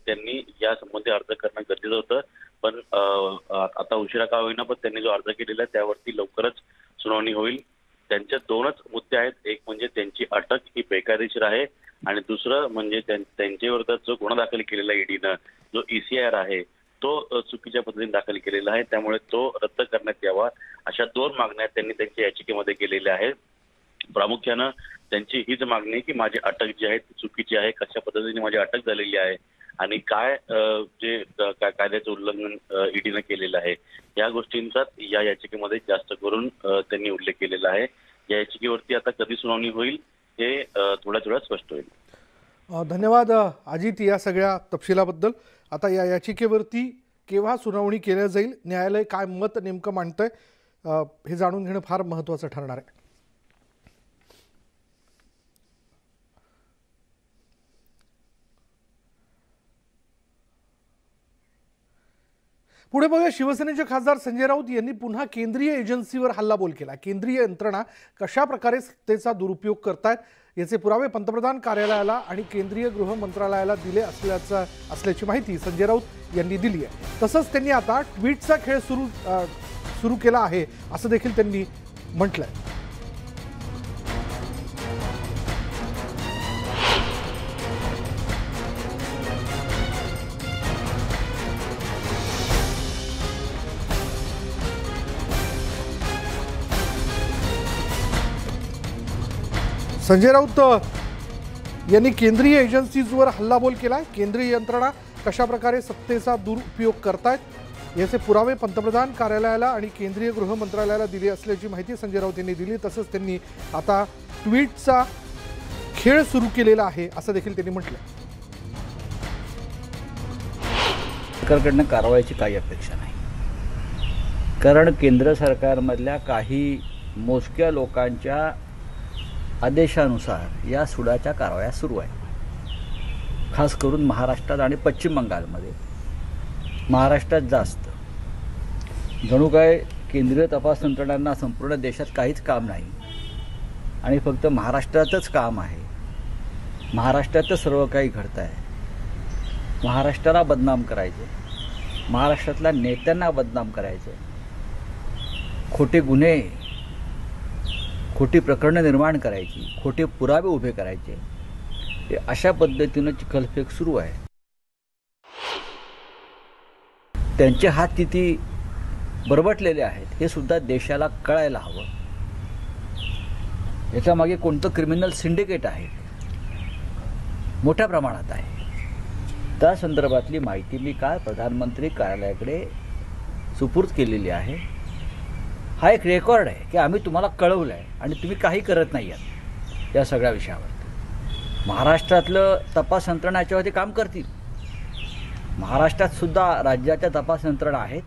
त्यांनी या संबंधी अर्ज करणं गरजेचं होतं. पण आता उशिरा का होईना पण त्यांनी जो अर्ज केलेला आहे त्यावरती लवकरच सुनावणी होईल. त्यांचे 2च मुद्दे आहेत. एक म्हणजे त्यांची अटक ही बेकायदेशीर आहे आणि दुसरं म्हणजे त्यांच्याविरोधात जो गुन्हा दाखल केलेला ईडीनं जो ECIR आहे तो चुकीच्या पद्धतीने दाखल केलेला आहे. त्यामुळे तो रद्द करण्यात यावा अशा 2 मागण्या त्यांनी त्यांच्या याचिकेमध्ये केलेल्या आहेत. प्रामुख्यानं त्यांची हीच मागणी आहे की माझी अटक जी आहे ती चुकीची आहे, कशा पद्धतीने माझी अटक झालेली आहे आणि काय जे कायद्याचं उल्लंघन ईडीनं केलेलं आहे या गोष्टींचा या याचिकेमध्ये जास्त करून त्यांनी उल्लेख केलेला आहे. या याचिकेवरती आता कधी सुनावणी होईल हे थोड्या स्पष्ट होईल. धन्यवाद अजित या सगळ्या तपशिलाबद्दल. आता या याचिकेवरती केव्हा सुनावणी केल्या जाईल, न्यायालय काय मत नेमकं मांडतंय हे जाणून घेणं फार महत्त्वाचं ठरणार आहे. पुढे बघा, शिवसेनेचे खासदार संजय राऊत यांनी पुन्हा केंद्रीय एजन्सीवर हल्लाबोल केला. केंद्रीय यंत्रणा कशा प्रकारे सत्तेचा दुरुपयोग करतायत याचे पुरावे पंतप्रधान कार्यालयाला आणि केंद्रीय गृह मंत्रालयाला दिले असल्याची माहिती संजय राऊत यांनी दिली आहे. तसंच त्यांनी आता ट्विटचा खेळ सुरू केला आहे असं देखील त्यांनी म्हटलंय. संजय राऊत यांनी केंद्रीय एजन्सीजवर हल्लाबोल केलाय. केंद्रीय यंत्रणा कशा प्रकारे सत्तेचा दुरुपयोग करतायत याचे पुरावे पंतप्रधान कार्यालयाला आणि केंद्रीय गृह मंत्रालयाला दिले असल्याची माहिती संजय राऊत यांनी दिली। तसंच त्यांनी आता ट्विटचा खेळ सुरू केलेला आहे असं देखील त्यांनी म्हटलं। सरकारकडनं कारवाईची काही अपेक्षा नाही, कारण केंद्र सरकारमधल्या काही मोजक्या लोकांच्या आदेशानुसार या सुडाच्या कारवाया सुरू आहेत। खास करून महाराष्ट्रात आणि पश्चिम बंगालमध्ये, महाराष्ट्रात जास्त। जणू काय केंद्रीय तपास यंत्रणांना संपूर्ण देशात काहीच काम नाही आणि फक्त महाराष्ट्रातच काम आहे, महाराष्ट्रातच सर्व काही घडत आहे। महाराष्ट्राला बदनाम करायचे, महाराष्ट्रातल्या नेत्यांना बदनाम करायचे, खोटे गुन्हे, खोटी प्रकरणं निर्माण करायची, खोटे पुरावे उभे करायचे, हे अशा पद्धतीनं चिखलफेक सुरू आहे। त्यांचे हात किती बरबटलेले आहेत हे सुद्धा देशाला कळायला हवं। याच्या मागे कोणतं क्रिमिनल सिंडिकेट आहे, मोठ्या प्रमाणात आहे। त्या संदर्भातली माहिती मी काल प्रधानमंत्री कार्यालयाकडे सुपूर्द केलेली आहे। हा एक रेकॉर्ड आहे की आम्ही तुम्हाला कळवलं आहे आणि तुम्ही काही करत नाही आहात या सगळ्या विषयावर। महाराष्ट्रातलं तपास यंत्रणा याच्यावरती काम करतील। महाराष्ट्रात सुद्धा राज्याच्या तपास यंत्रणा आहेत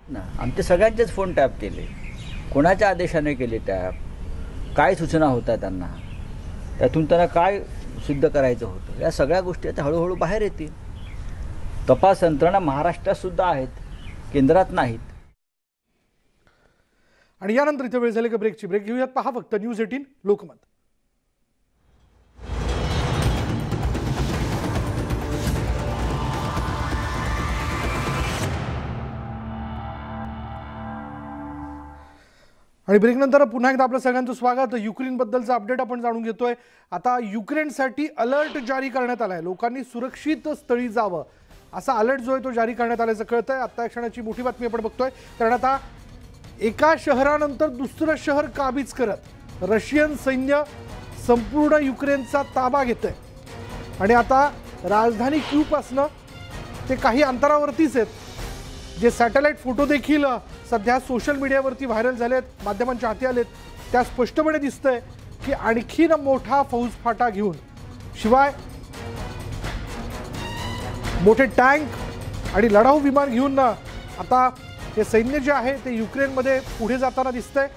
ना। आमचे सगळ्यांचेच फोन टॅप केले, कोणाच्या आदेशाने केले टॅप, काय सूचना होत्या त्यांना, त्यातून त्यांना काय सिद्ध करायचं होतं, या सगळ्या गोष्टी आता हळूहळू बाहेर येतील। तपास यंत्रणा महाराष्ट्रात सुद्धा आहेत, केंद्रात नाहीत। आणि यानंतर इथे वेळ झाली का ब्रेकची। ब्रेक घेऊयात, पहा फक्त न्यूज 18 लोकमत। आणि ब्रेकनंतर पुन्हा एकदा आपलं सगळ्यांचं स्वागत। युक्रेनबद्दलचा अपडेट आपण जाणून घेतोय। आता युक्रेनसाठी अलर्ट जारी करण्यात आलाय, लोकांनी सुरक्षित स्थळी जावं असा अलर्ट जो आहे तो जारी करण्यात आल्याचं कळतंय। आता क्षणाची मोठी बातमी आपण बघतोय, कारण आता एका शहरानंतर दुसरं शहर काबीज करत रशियन सैन्य संपूर्ण युक्रेनचा ताबा घेतंय आणि आता राजधानी कीवपासनं ते काही अंतरावरतीच आहेत। जे सॅटेलाइट फोटो देखील सध्या सोशल मीडियावरती व्हायरल झालेत, माध्यमांच्या हाती आलेत, त्या स्पष्टपणे दिसतंय की आणखीन मोठा फौजफाटा घेऊन, शिवाय मोठे टँक आणि लढाऊ विमान घेऊन आता हे सैन्य जे आहे ते युक्रेनमध्ये पुढे जाताना दिसतंय।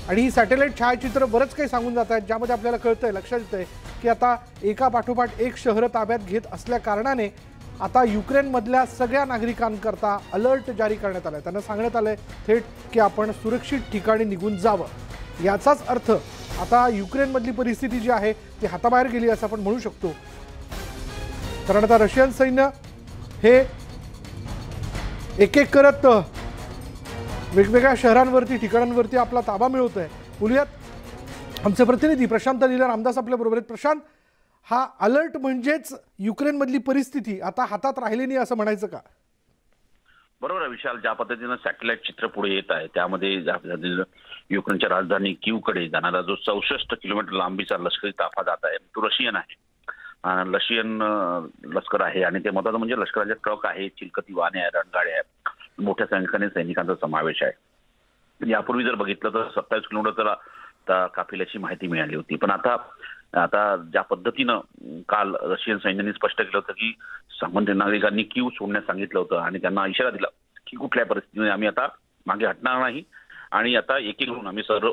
आणि ही सॅटेलाइट छायाचित्र बरंच काही सांगून जात आहेत, ज्यामध्ये आपल्याला कळतंय, लक्षात येतंय की आता एका पाठोपाठ एक शहर ताब्यात घेत असल्या कारणाने आता युक्रेनमधल्या सगळ्या नागरिकांकरता अलर्ट जारी करण्यात आलाय। त्यांना सांगण्यात आलंय थेट की आपण सुरक्षित ठिकाणी निघून जावं। याचाच अर्थ आता युक्रेनमधली परिस्थिती जी आहे ती हाताबाहेर गेली असं आपण म्हणू शकतो, कारण आता रशियन सैन्य हे एक एक करत वेगवेगळ्या शहरांवरती, ठिकाणांवरती आपला ताबा मिळवत आहे। बोलूयात आमचे प्रतिनिधी प्रशांत लीला रामदास आपल्या बरोबर आहेत। प्रशांत, हा अलर्ट म्हणजेच युक्रेनमधली परिस्थिती आता हातात राहिली नाही असं म्हणायचं का? बरोबर आहे विशाल, ज्या पद्धतीनं सॅटेलाइट चित्र पुढे येत आहे त्यामध्ये युक्रेनच्या राजधानी कीवकडे जाणारा जो 64 किलोमीटर लांबीचा लष्करी ताफा जात आहे तो रशियन आहे, रशियन लष्कर आहे। आणि ते महत्त्वाचं म्हणजे लष्कराचे ट्रक आहे, चिलकती वाहने आहे, रणगाड्या आहेत, मोठ्या संख्येने सैनिकांचा समावेश आहे। यापूर्वी जर बघितलं तर 27 किलोमीटरचा काफिल्याची माहिती मिळाली होती, पण आता ज्या पद्धतीनं काल रशियन सैन्याने स्पष्ट केलं होतं की संबंधित नागरिकांनी कीव सोडण्यास सांगितलं होतं आणि त्यांना इशारा दिला की कुठल्याही परिस्थितीमध्ये आम्ही आता मागे हटणार नाही आणि आता एक एक करून आम्ही सर्व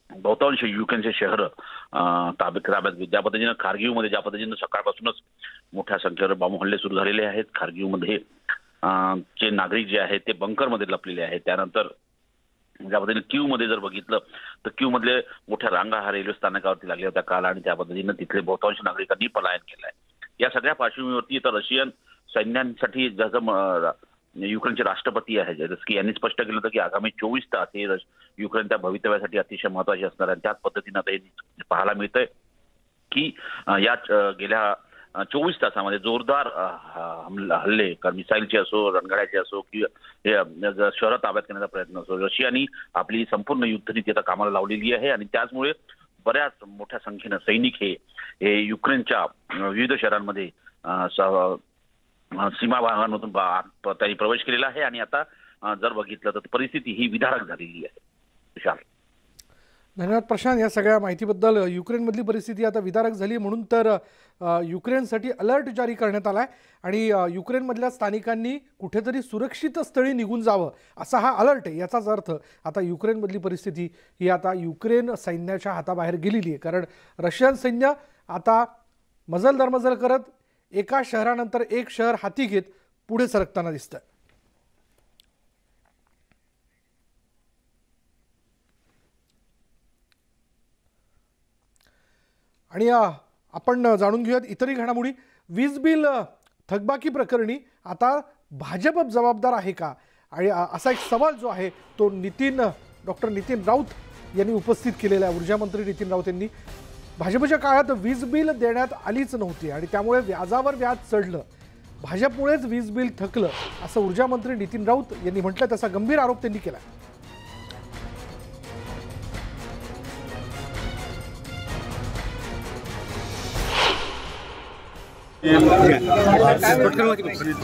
बहुतांश युक्रेनचे शहर ताब्यात घेऊ। त्या पद्धतीनं खार्गिवमध्ये ज्या पद्धतीनं सकाळपासूनच मोठ्या संख्येवर बॉम्ब हल्ले सुरू झालेले आहेत। खार्गिवमध्ये चे नागरिक जे आहेत ते बंकरमध्ये लपलेले आहेत। त्यानंतर ज्या पद्धतीने कीवमध्ये जर बघितलं तर कीवमधले मोठ्या रांगा हा रेल्वे स्थानकावरती लागल्या होत्या काल आणि त्या पद्धतीनं तिथले बहुतांश नागरिकांनी पलायन केलं आहे। या सगळ्या पार्श्वभूमीवरती तर रशियन सैन्यासाठी जसं युक्रेनचे राष्ट्रपती आहेत जेलेन्स्की यांनी स्पष्ट केलं होतं की आगामी 24 तास हे युक्रेनच्या भवितव्यासाठी अतिशय महत्त्वाचे असणार आहे। त्याच पद्धतीनं आता हे पाहायला मिळतंय की या गेल्या 24 तासामध्ये जोरदार हल्ले मिसाईलचे असो, रणगाड्याचे असो किंवा शहर ताब्यात घेण्याचा प्रयत्न असो, रशियानी आपली संपूर्ण युद्धनीती आता कामाला लावलेली आहे आणि त्याचमुळे बऱ्याच मोठ्या संख्येनं सैनिक हे युक्रेनच्या विविध शहरांमध्ये सीमा भागामधून त्यांनी प्रवेश केलेला आहे आणि आता जर बघितलं तर परिस्थिती ही विदारक झालेली आहे. विशाल. धन्यवाद प्रशांत या सगळ्या माहितीबद्दल. युक्रेनमधली परिस्थिती आता विदारक झाली म्हणून तर युक्रेनसाठी अलर्ट जारी करण्यात आला आहे आणि युक्रेनमधल्या स्थानिकांनी कुठेतरी सुरक्षित स्थळी निघून जावं असा हा अलर्ट आहे. याचाच अर्थ आता युक्रेनमधली परिस्थिती ही आता युक्रेन सैन्याच्या हाताबाहेर गेलेली आहे, कारण रशियन सैन्य आता मजल दरमजल करत एका शहरानंतर एक शहर हाती घेत पुढे सरकताना दिसतंय. आणि आपण जाणून घेऊयात इतरही घडामोडी. वीज बिल थकबाकी प्रकरणी आता भाजप जबाबदार आहे का, आणि असा एक सवाल जो आहे तो डॉक्टर नितीन राऊत यांनी उपस्थित केलेला आहे. ऊर्जा मंत्री नितीन राऊत यांनी भाजपच्या काळात वीज बिल देण्यात आलीच नव्हती आणि त्यामुळे व्याजावर व्याज चढलं, भाजपमुळेच वीज बिल थकलं असं ऊर्जा मंत्री नितीन राऊत यांनी म्हटलं. त्याचा गंभीर आरोप त्यांनी केला.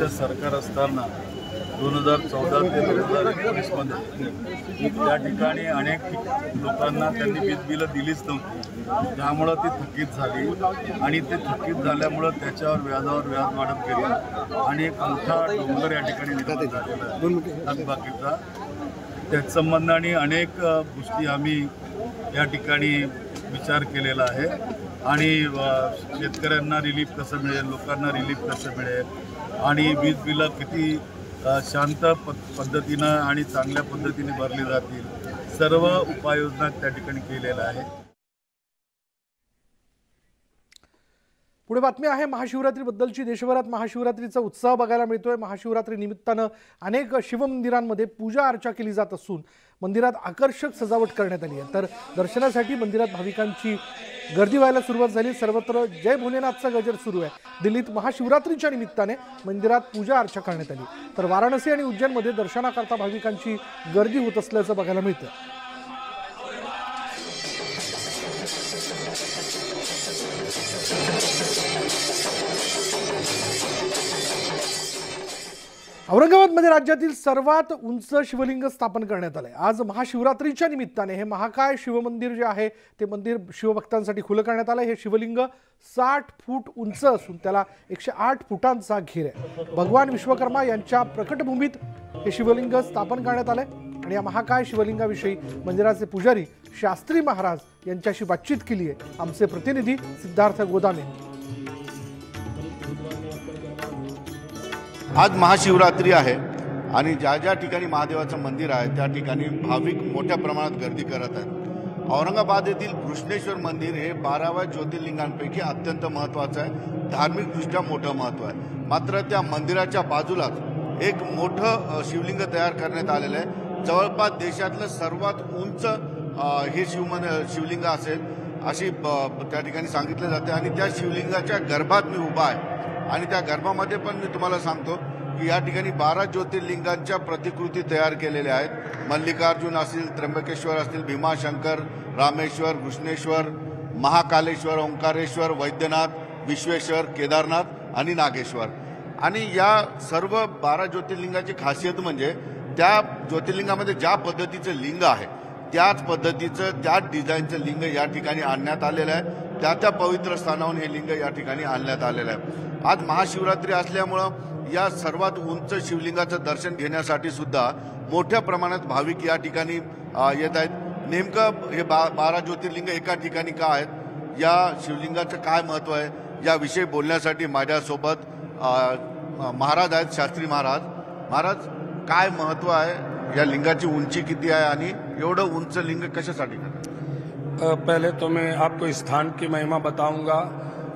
सरकार असताना 2014 ते 2019 मध्ये त्या ठिकाणी अनेक लोकांना त्यांनी वीज बिलं दिलीच नव्हती, त्यामुळं ती थकीत झाली आणि ते थकीत झाल्यामुळं त्याच्यावर व्याजावर व्याज वाढत गेले आणि एक मोठा डोंगर या ठिकाणी निर्माण झालेला थकबाकीचा. त्याच संबंधाने अनेक गोष्टी आम्ही या ठिकाणी विचार केलेला आहे आणि शेतकऱ्यांना रिलीफ कसं मिळेल, लोकांना रिलीफ कसं मिळेल आणि वीज बिलं किती शांत पद्धतीनं आणि चांगल्या पद्धतीने भरली जातील, सर्व उपाययोजना त्या ठिकाणी केलेल्या आहे. पुढे बातमी आहे महाशिवरात्रीबद्दलची. देशभरात महाशिवरात्रीचा उत्साह बघायला मिळतोय. महाशिवरात्री निमित्तानं अनेक शिवमंदिरांमध्ये पूजा अर्चा केली जात असून मंदिरात आकर्षक सजावट करण्यात आली आहे. तर दर्शनासाठी मंदिरात भाविकांची गर्दी व्हायला सुरुवात झाली. सर्वत्र जय भोलेनाथचा गजर सुरू आहे. दिल्लीत महाशिवरात्रीच्या निमित्ताने मंदिरात पूजा अर्चा करण्यात आली, तर वाराणसी आणि उज्जैनमध्ये दर्शनाकरता भाविकांची गर्दी होत असल्याचं बघायला मिळतं. औरंगाबादमध्ये राज्यातील सर्वात उंच शिवलिंग स्थापन करण्यात आलंय. आज महाशिवरात्रीच्या निमित्ताने हे महाकाय शिवमंदिर जे आहे ते मंदिर शिवभक्तांसाठी खुलं करण्यात आलंय. हे शिवलिंग 60 फूट उंच असून त्याला 108 फुटांचा घेर आहे. भगवान विश्वकर्मा यांच्या प्रकटभूमीत हे शिवलिंग स्थापन करण्यात आलंय आणि या महाकाय शिवलिंगाविषयी मंदिराचे पुजारी शास्त्री महाराज यांच्याशी बातचीत केली आहे आमचे प्रतिनिधी सिद्धार्थ गोदामे. आज महाशिवरात्री आहे आणि ज्या ज्या ठिकाणी महादेवाचं मंदिर आहे त्या ठिकाणी भाविक मोठ्या प्रमाणात गर्दी करत आहेत. औरंगाबाद येथील कृष्णेश्वर मंदिर हे 12व्या ज्योतिर्लिंगांपैकी अत्यंत महत्त्वाचं आहे, धार्मिकदृष्ट्या मोठं महत्त्व आहे. मात्र त्या मंदिराच्या बाजूलाच एक मोठं शिवलिंग तयार करण्यात आलेलं आहे. जवळपास देशातलं सर्वात उंच हे शिवलिंग असेल अशी त्या ठिकाणी सांगितलं जाते आणि त्या शिवलिंगाच्या गर्भात मी उभा आहे आणि त्या गर्भामध्ये पण मी तुम्हाला सांगतो की या ठिकाणी 12 ज्योतिर्लिंगांच्या प्रतिकृती तयार केलेल्या आहेत. मल्लिकार्जुन असतील, त्र्यंबकेश्वर असतील, भीमाशंकर, रामेश्वर, कृष्णेश्वर, महाकालेश्वर, ओंकारेश्वर, वैद्यनाथ, विश्वेश्वर, केदारनाथ आणि नागेश्वर. आणि या सर्व 12 ज्योतिर्लिंगाची खासियत म्हणजे त्या ज्योतिर्लिंगामध्ये ज्या पद्धतीचं लिंग आहे त्याच पद्धतीचं त्याच डिझाईनचं लिंग या ठिकाणी आणण्यात आलेलं आहे. त्या पवित्र स्थानावरून हे लिंग या ठिकाणी आणण्यात आलेलं आहे. आज महाशिवरात्री असल्यामुळं या सर्वात उंच शिवलिंगाचं दर्शन घेण्यासाठी सुद्धा मोठ्या प्रमाणात भाविक या ठिकाणी येत आहेत. नेमकं हे 12 ज्योतिर्लिंग एका ठिकाणी का आहेत, या शिवलिंगाचं काय महत्त्व आहे याविषयी बोलण्यासाठी माझ्यासोबत महाराज आहेत, शास्त्री महाराज. महाराज, काय महत्त्व आहे, या लिंगाची उंची किती आहे आणि एवढं उंच लिंग कशासाठी? पहले तो मैं आपको स्थान की महिमा बताऊंगा.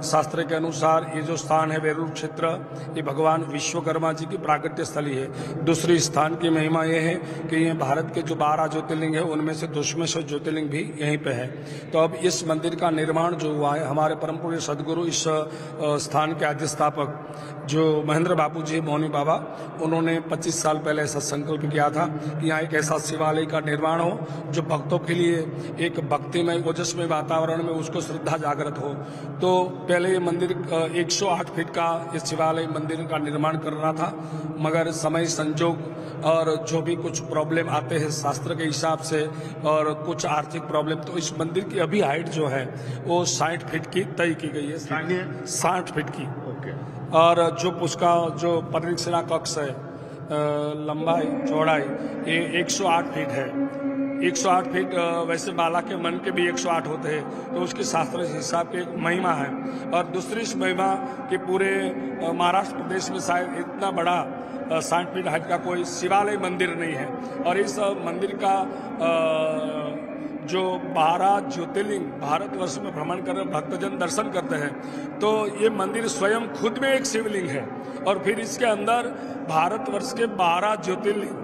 शास्त्र के अनुसार ये जो स्थान है वेरूर क्षेत्र, ये भगवान विश्वकर्मा जी की प्राकट्य स्थली है. दूसरी स्थान की महिमा ये है कि ये भारत के जो 12 ज्योतिर्लिंग है उनमें से 2 ज्योतिर्लिंग भी यहीं पे है. तो अब इस मंदिर का निर्माण जो हुआ है, हमारे परम पूज्य सदगुरु इस स्थान के अधिष्ठापक जो महेंद्र बापू जी मौनी बाबा, उन्होंने 25 साल पहले ऐसा संकल्प किया था कि यहाँ एक ऐसा शिवालय का निर्माण हो जो भक्तों के लिए एक भक्तिमय ओजस्मय वातावरण में उसको श्रद्धा जागृत हो. तो पहले ये मंदिर 108 फीट का इस शिवालय मंदिर का निर्माण करना था, मगर समय संजोग और जो भी कुछ प्रॉब्लम आते हैं शास्त्र के हिसाब से और कुछ आर्थिक प्रॉब्लम, तो इस मंदिर की अभी हाइट जो है वो 60 फीट की तय की गई है, 60 फीट की। और जो उसका जो परिरक्षणा कक्ष है लंबाई चौड़ाई ये 108 फीट है। 108 फीट वैसे बाला के मन के भी 108 होते हैं, तो उसके शास्त्र के हिसाब की एक महिमा है। और दूसरी इस महिमा कि पूरे महाराष्ट्र प्रदेश में शायद इतना बड़ा 60 फीट हाइट का कोई शिवालय मंदिर नहीं है। और इस मंदिर का जो 12 ज्योतिर्लिंग भारतवर्ष में भ्रमण कर भक्तजन दर्शन करते हैं, तो ये मंदिर स्वयं खुद में एक शिवलिंग है। और फिर इसके अंदर भारतवर्ष के 12 ज्योतिर्लिंग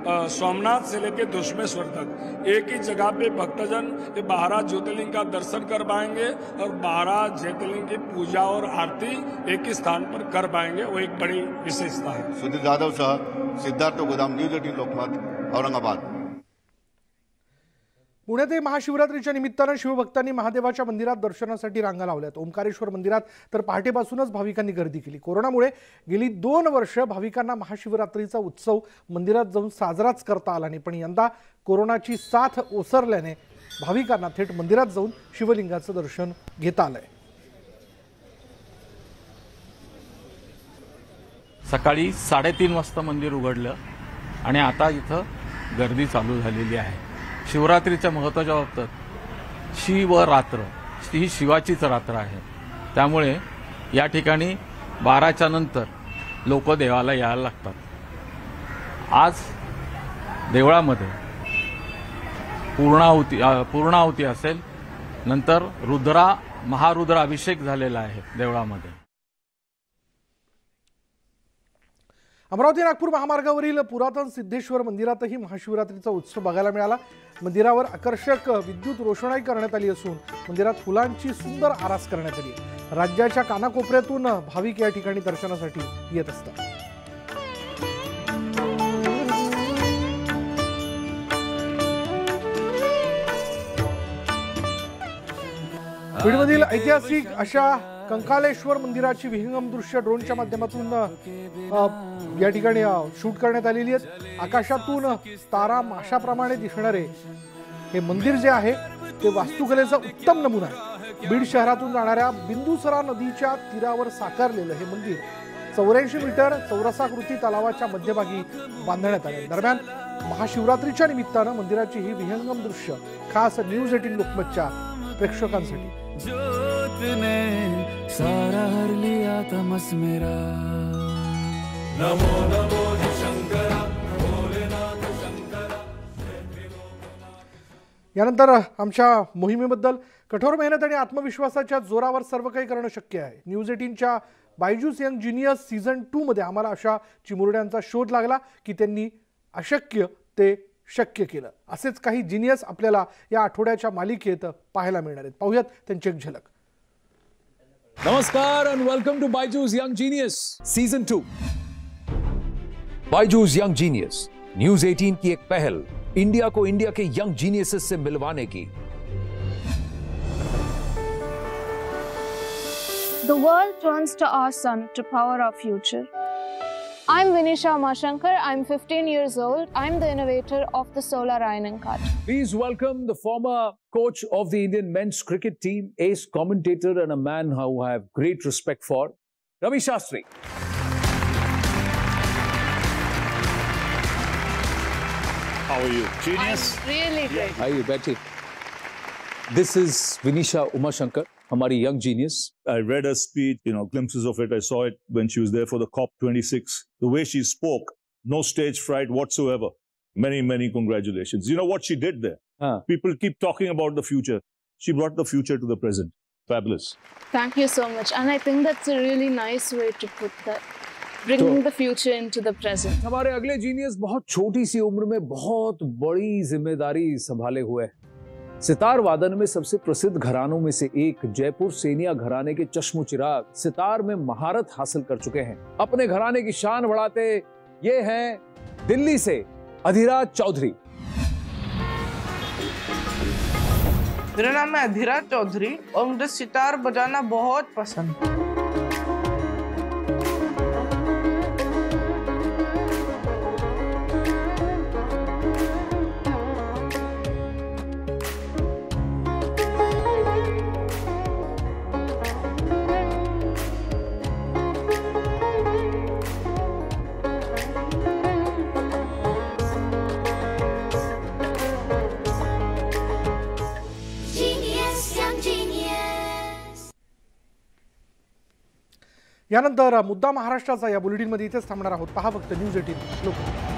सोमनाथ से लेकर दशमेश्वर तक एक ही जगह पे भक्तजन ये 12 ज्योतिर्लिंग का दर्शन कर पाएंगे और 12 ज्योतिर्लिंग की पूजा और आरती एक ही स्थान पर कर पाएंगे। वो एक बड़ी विशेषता है। सुधीर जाधव सह सिद्धार्थ गोदाम, न्यूज 18 लोकमत, औरंगाबाद। पुण्यातही महाशिवरात्रीच्या निमित्तानं शिवभक्तांनी महादेवाच्या मंदिरात दर्शनासाठी रांगा लावल्यात। ओंकारेश्वर मंदिरात तर पहाटेपासूनच भाविकांनी गर्दी केली। कोरोनामुळे गेली 2 वर्ष भाविकांना महाशिवरात्रीचा उत्सव मंदिरात जाऊन साजराच करता आला नाही, पण यंदा कोरोनाची साथ ओसरल्याने भाविकांना थेट मंदिरात जाऊन शिवलिंगाचं दर्शन घेता आलंय। सकाळी 3:30 वाजता मंदिर उघडलं आणि आता इथं गर्दी चालू झालेली आहे। शिवरात्रीच्या महत्त्वाच्या बाबतीत शिवरात्र ही शिवाचीच रात्र आहे, त्यामुळे या ठिकाणी 12च्या नंतर लोक देवाला यायला लागतात। आज देवळामध्ये पूर्णाहुती असेल, नंतर महारुद्र अभिषेक झालेला आहे देवळामध्ये। अमरावती नागपूर महामार्गावरील पुरातन सिद्धेश्वर मंदिरातही महाशिवरात्रीचा उत्सव बघायला मिळाला। मंदिरावर आकर्षक विद्युत रोषणाई करण्यात आली असून मंदिरात फुलांची सुंदर आरास करण्यात आली। राज्याच्या कानाकोपऱ्यातून भाविक या ठिकाणी दर्शनासाठी येत असतात। बीडमधील ऐतिहासिक अशा कंकालेश्वर मंदिराची विहंगम दृश्य ड्रोनच्या माध्यमातून या ठिकाणी शूट करण्यात आलेली आहेत। आकाशातून तारा माशाप्रमाणे दिसणारे हे मंदिर जे आहे ते वास्तुकलेचा उत्तम नमुना आहे। बीड शहरातून जाणाऱ्या बिंदुसरा नदीच्या तीरावर साकारलेलं हे मंदिर 84 मीटर चौरसाकृती तलावाच्या मध्यभागी बांधण्यात आले। दरम्यान महाशिवरात्रीच्या निमित्तानं मंदिराची ही विहंगम दृश्य खास न्यूज 18 लोकमतच्या प्रेक्षकांसाठी। ज्योत ने सारा हर लिया तमस मेरा, नमो नमो शंकरा भोलेनाथ शंकरा। यानंतर आमच्या मोहिमेबद्दल कठोर मेहनत आणि आत्मविश्वासाच्या जोरावर सर्व काही करणं शक्य आहे। न्यूज 18च्या बायजूस यंग जीनियस सीझन 2 मध्ये आम्हाला अशा चिमुरड्यांचा शोध लागला की त्यांनी अशक्य ते शक्य केलं। असेच काही जीनियस आपल्याला या आठवड्याच्या मालिकेत पाहायला मिळणार आहेत। पाहूयात त्यांची एक झलक। नमस्कार and welcome to Byju's Young Genius Season 2। Byju's Young Genius News 18 की एक पहल इंडिया को इंडिया के यंग जीनियसेस से मिलवाने की। The world turns to our sun to power our future. I'm Vinisha Umashankar. I'm 15 years old. I'm the innovator of the solar ironing cart. Please welcome the former coach of the Indian men's cricket team, ace commentator and a man who I have great respect for, Ravi Shastri. How are you? Genius? I'm really great. Hi, Betty. This is Vinisha Umashankar, हमारी young genius. I read her speech, glimpses of it. I saw it when she was there for the COP26. The way she spoke, no stage fright whatsoever. Many, many congratulations. You know what she did there? People keep talking about the future. She brought the future to the present. Fabulous. Thank you so much. And I think that's a really nice way to put that. Bringing the future into the present. हमारे अगले genius बहुत छोटी C उम्र में बहुत बड़ी जिम्मेदारी संभाले हुए। सितार वादन में सबसे प्रसिद्ध घरानों में से एक जयपुर सेनिया घराने के चश्मो चिराग सितार में महारत हासिल कर चुके हैं। अपने घराने की शान बढ़ाते ये हैं दिल्ली से अधिराज चौधरी। मेरा नाम है अधीरा चौधरी और मुझे सितार बजाना बहुत पसंद है। यानंतर मुद्दा महाराष्ट्राचा या बुलेटिनमध्ये इथेच थांबणार आहोत. पहा फक्त न्यूज 18 लोक.